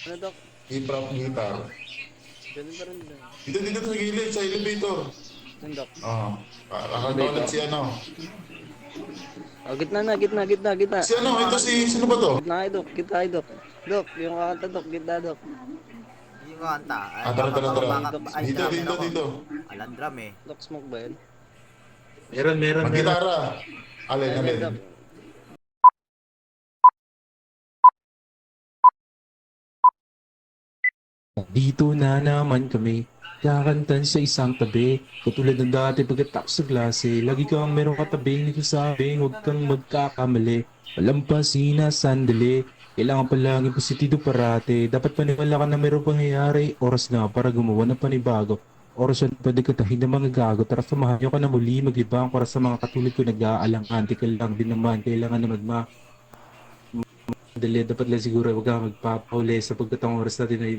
Ano, Dok? Hip-hop guitar. Ganun pa rin lang. Dito sa gilid, sa elevator. Ano, Dok? Oh, kakanta ulit Elevator. si ano. Oh, gitna na, gitna, gitna, gitna. Si ano, ito sino ba to? Gitna kayo, Dok. Gitna kayo, Dok. Dok, yung kakanta, Dok. Gitna, Dok. Yung kanta, ay Tara, baka tara, baka tara. baka Dok, ay Dito, drummer dito, ako. dito. Alam drum eh. Dok, smoke ba yun? Meron. Mag-gitara. Alin, Ayun, alin. Dok. Dito na naman kami, kakantan sa isang tabi. Katulad ng dati pagkatapos sa klase, lagi kang merong katabing nagsasabing huwag kang magkakamali. Walang pasina sandali, kailangan palagi positibo parate. Dapat paniwala ka na merong pangyayari, oras na para gumawa ng panibago. Oras yan pwede katahin ng mga gago. Tara samahan nyo ka na muli, maglibang para sa mga katulad ko nag-aalang-anti ka lang din naman. Kailangan na Dali, dapat lang siguro huwag kang magpapahuli sapagkat ang oras natin ay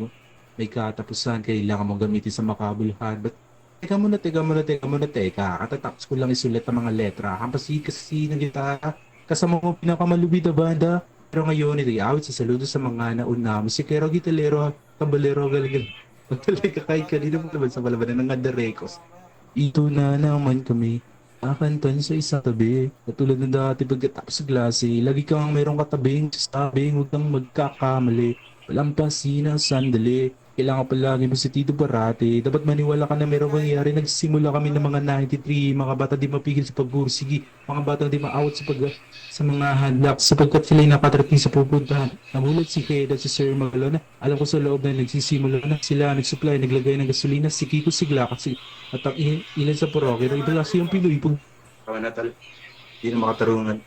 may katapusan, kailangan mong gamitin sa makabuluhan. But teka. Katatapos ko lang isulat ang mga letra. Hampasi kasi ng gitara, kasama mo pinakamalupit na banda. Pero ngayon, ito'y awit sa saludo sa mga nauna. Musikero, gitalero, kabalero, galing. Magtalay ka kahit kanina mo naman sa palabanan ng Andarecos. Ito na naman kami. Kakantan sa isang tabi. Katulad ng dati pagkatapos sa klase, lagi kang mayroong katabing sasabing huwag kang magkakamali. Walang pasinang sandali. Kailangan palagi positibo parati. Dapat maniwala ka na mayroong mangyayari. Nagsimula kami ng mga 93, mga bata di mapigil sa pagbursigi, mga batang di maawat sa mga handlak sapagkat sila'y nakatarating sa pupuntahan. Namulat si Keda at si Sir Magalona. Alam ko sa loob na nagsisimula na sila nagsupply, naglagay ng gasolina, si Kiko Sigla kasi at ang ilan sa parokya, iba kasi yung Pinoy pag natal, hindi na makatarungan.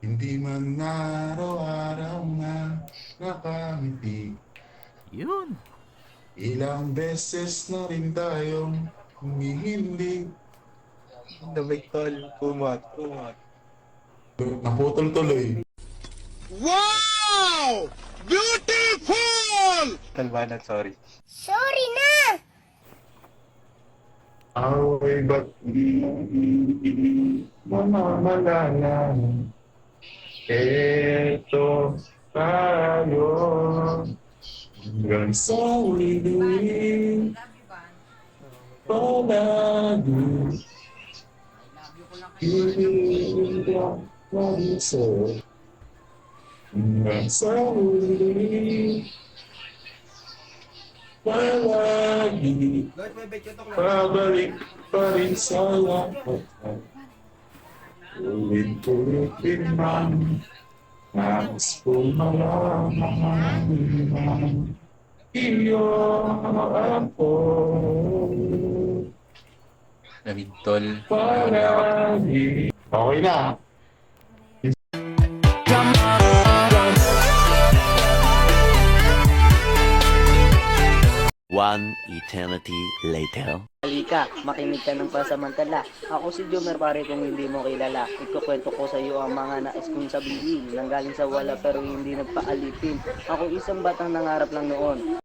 Hindi man araw-araw na nakangiti. Yun. Ilang beses na rin tayong humihindi. Damay tol, kumat. Naputol tuloy. Wow! Beautiful! Kalmanan, sorry. Sorry na! Away ba't di mamamalala? Eto tayo hanggang sa huli palagi. Iiyak lagi sa'yo hanggang sa huli palagi. Pabalik pa rin sa lahat. Ulit-ulitin man, nais ko malaman iyo ako. David tol, Palagi. Okay na. One eternity later. Halika, makinig ka ng pasamantala. Ako si Jomer, pare kung hindi mo kilala. Ikukwento ko sa iyo ang mga nais kong sabihin. Nanggaling sa wala pero hindi nagpaalipin. Ako isang batang nangarap lang noon.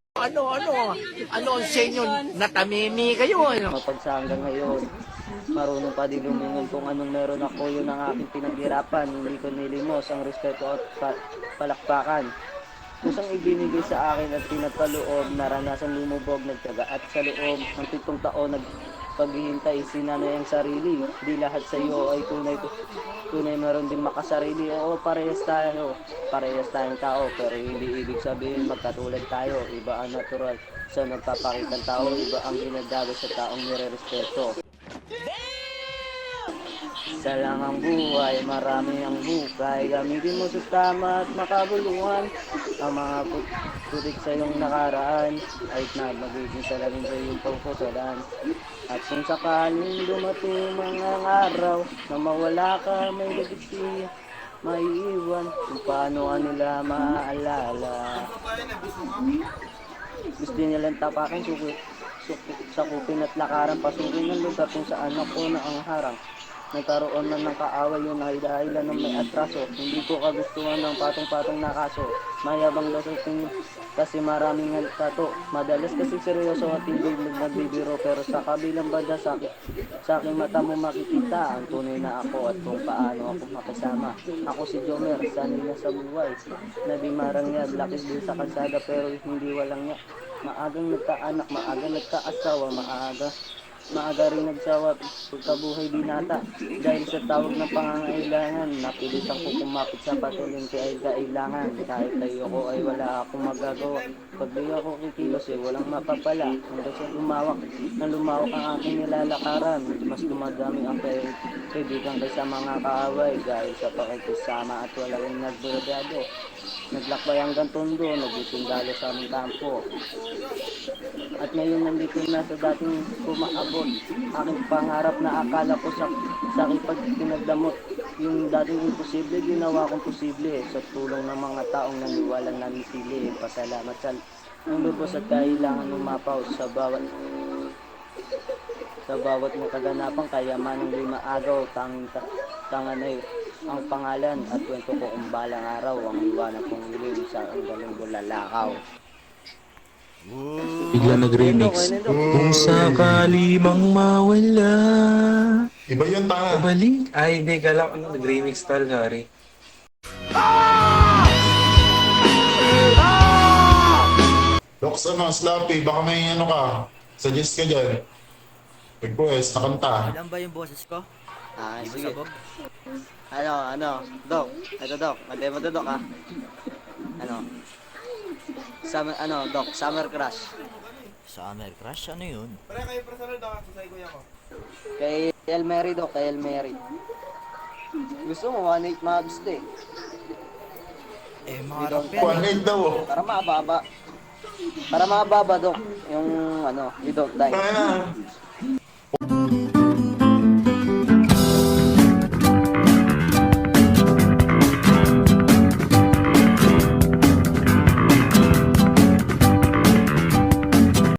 Ano ang senyo? Natamimi kayo, ano? Mapagsa hanggang ngayon. Marunong pa din lumingon kung anong meron ako, yun ang aking pinaghirapan. Hindi ko nilimos ang respeto at palakpakan. Kusang ibinigay sa akin at pinapaloob, naranasan lumubog, nagtyaga at sa loob ng 7 taon nagpaghihintay, sinanay ang sarili. Di lahat sa iyo ay tunay meron din makasarili. Oo, parehas tayong tao, pero hindi ibig sabihin magkatulad tayo. Iba ang natural sa nagpapakitang tao, iba ang ginagawa sa taong nire-respeto. Isa lang ang buhay, marami ang hukay. Gamitin mo sa tama at makabuluhan. Ang mga putik sa iyong nakaraan ay na magiging salamin sa iyong pagpusalan. At kung sakaling dumating mga araw na mawala ka, may legasi maiiwan kung paano ka nila maaalala. Gusto nilang tapakin, sakupin at lakaran, pasukin ng lugar kung saan ako na ang harang. nagkaroon na ng kaaway yun na dahilan ng may atraso. Hindi ko kagustuhan ng patong-patong na kaso. Mayabang daw sa tingin kasi maraming tato. Madalas kasi seryoso at hindi nagbibiro, pero sa kabilang banda sa aking mata mo makikita ang tunay na ako at kung paano ako makisama. Ako si Jomer, sanay na sa buhay. Nabimarang niya, lakis din sa kalsada pero hindi walang niya. Maagang nagkaanak, maagang nagkaasawa, maaga rin nagsawa pagkabuhay binata. Dahil sa tawag ng pangangailangan, napilitan ko kumapit sa patuloy ay kailangan. Kahit tayo ko ay wala akong magagawa. Pag di ako kikilos walang mapapala. Hanggang sa lumawak ang aking nilalakaran. Mas dumadami ang kaibigan kaysa mga kaaway. Dahil sa pakikisama at walang nagburadado. Naglakbay hanggang Tondo, nagtitindalo sa aming kampo. At ngayon nandito na sa dating kumaabot. Aking pangarap na akala ko sa kipag pinagdamot. Yung dating imposible, ginawa kong posible. Sa tulong ng mga taong naniwalang nanisili. Pasalamat sa ang lubos at kailangan umapaw sa bawat mga kaganapan. Kayaman ng lima agaw, tanganay ang pangalan at kwento ko kung balang araw ang iwanan kong ilim sa ang galing bulalakaw. Bigla nag-remix. Kung sakali mang mawala, Iba yun, tanga. balik. Ay, hindi, gala ko nag-remix tal, sorry. Loks, Slappy, baka may ano ka. Suggest ka dyan. Request na kanta. Ilan ba yung boses ko? Ah, Di ba sige. sabog? Dok. Ito, Dok. Matay mo to, Dok, ha? Dok, Summer Crush. Summer Crush? Ano yun? Kay Elmery, Dok, kay Elmery. Gusto mo, 1.8 mags eh. Eh, We mga don't rap yan. One daw. Oh. Para mababa. Para mababa, Dok. Yung, we don't die. Tanga na.